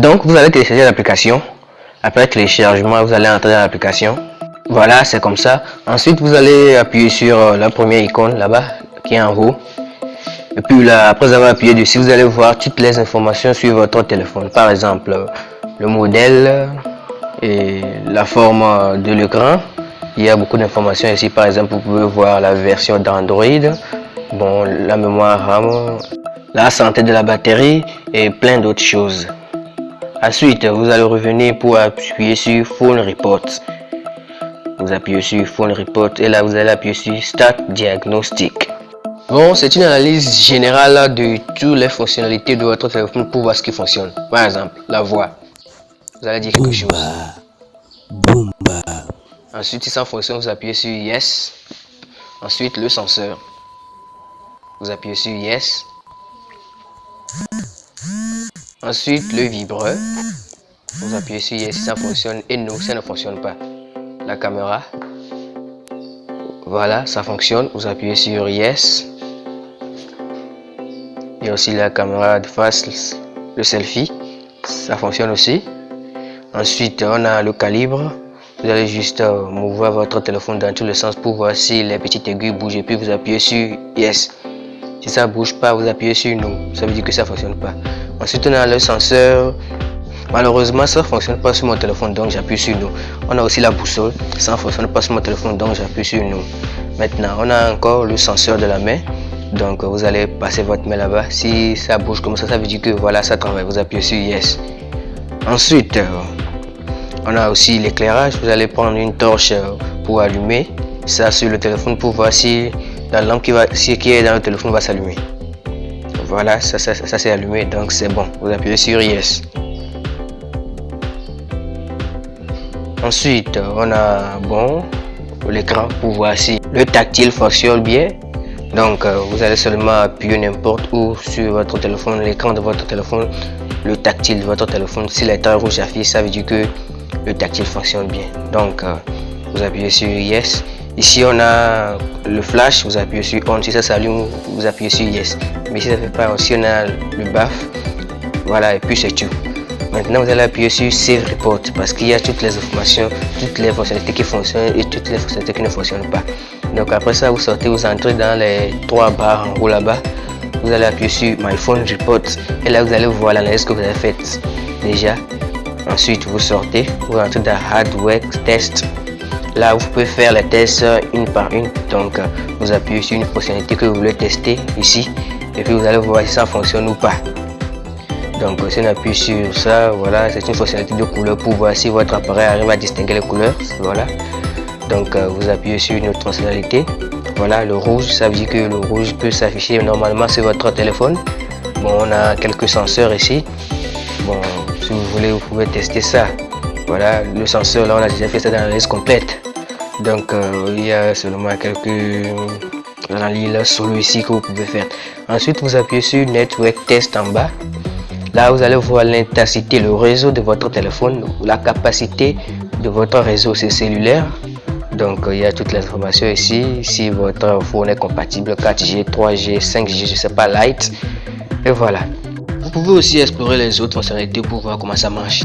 Donc vous allez télécharger l'application. Après téléchargement, vous allez entrer dans l'application. Voilà, c'est comme ça. Ensuite, vous allez appuyer sur la première icône là-bas qui est en haut. Et puis là, après avoir appuyé dessus, vous allez voir toutes les informations sur votre téléphone. Par exemple, le modèle et la forme de l'écran. Il y a beaucoup d'informations ici. Par exemple, vous pouvez voir la version d'Android, bon, la mémoire RAM, la santé de la batterie et plein d'autres choses. Ensuite, vous allez revenir pour appuyer sur Phone Report. Vous appuyez sur Phone Report et là, vous allez appuyer sur Start Diagnostic. Bon, c'est une analyse générale de toutes les fonctionnalités de votre téléphone pour voir ce qui fonctionne. Par exemple, la voix. Vous allez dire quelque chose. Ensuite, si ça fonctionne, vous appuyez sur Yes. Ensuite, le senseur. Vous appuyez sur Yes. Ensuite, le vibreur. Vous appuyez sur Yes si ça fonctionne et non, ça ne fonctionne pas. La caméra. Voilà, ça fonctionne. Vous appuyez sur Yes. Il y a aussi la caméra de face, le selfie, ça fonctionne aussi. Ensuite, on a le calibre. Vous allez juste mouvoir votre téléphone dans tous les sens pour voir si les petites aiguilles bougent et puis vous appuyez sur Yes. Si ça bouge pas, vous appuyez sur No. Ça veut dire que ça fonctionne pas. Ensuite, on a le senseur. Malheureusement, ça ne fonctionne pas sur mon téléphone, donc j'appuie sur No. On a aussi la boussole. Ça ne fonctionne pas sur mon téléphone, donc j'appuie sur No. Maintenant, on a encore le senseur de la main. Donc vous allez passer votre main là-bas. Si ça bouge comme ça veut dire que voilà, ça travaille. Vous appuyez sur Yes. Ensuite, on a aussi l'éclairage. Vous allez prendre une torche pour allumer ça sur le téléphone pour voir si la lampe qui est dans le téléphone va s'allumer. Voilà, ça c'est allumé, donc c'est bon. Vous appuyez sur Yes. Ensuite, on a l'écran pour voir si le tactile fonctionne bien. Donc vous allez seulement appuyer n'importe où sur votre téléphone, l'écran de votre téléphone, le tactile de votre téléphone. Si l'état rouge affiche, ça veut dire que le tactile fonctionne bien. Donc vous appuyez sur Yes. Ici on a le flash, vous appuyez sur On. Si ça s'allume, vous appuyez sur Yes. Mais si ça ne fait pas, aussi on a le BAF. Voilà, et puis c'est tout. Maintenant vous allez appuyer sur Save Report parce qu'il y a toutes les informations, toutes les fonctionnalités qui fonctionnent et toutes les fonctionnalités qui ne fonctionnent pas. Donc après ça, vous sortez, vous entrez dans les 3 barres en haut là-bas. Vous allez appuyer sur My Phone Report et là vous allez voir l'analyse que vous avez faite déjà. Ensuite vous sortez, vous entrez dans Hardware Test. Là vous pouvez faire les tests une par une. Donc vous appuyez sur une fonctionnalité que vous voulez tester ici et puis vous allez voir si ça fonctionne ou pas. Donc si on appuie sur ça, voilà, c'est une fonctionnalité de couleur pour voir si votre appareil arrive à distinguer les couleurs. Voilà. Donc vous appuyez sur une autre fonctionnalité. Voilà, le rouge, ça veut dire que le rouge peut s'afficher normalement sur votre téléphone. Bon, on a quelques senseurs ici. Bon, si vous voulez, vous pouvez tester ça. Voilà, le senseur là, on a déjà fait ça dans l'analyse complète. Donc il y a seulement quelques analyses solo ici que vous pouvez faire. Ensuite, vous appuyez sur Network Test en bas. Là, vous allez voir l'intensité, le réseau de votre téléphone, la capacité de votre réseau cellulaire. Donc, il y a toutes les informations ici. Si votre phone est compatible 4G, 3G, 5G, je sais pas, Lite. Et voilà. Vous pouvez aussi explorer les autres fonctionnalités pour voir comment ça marche.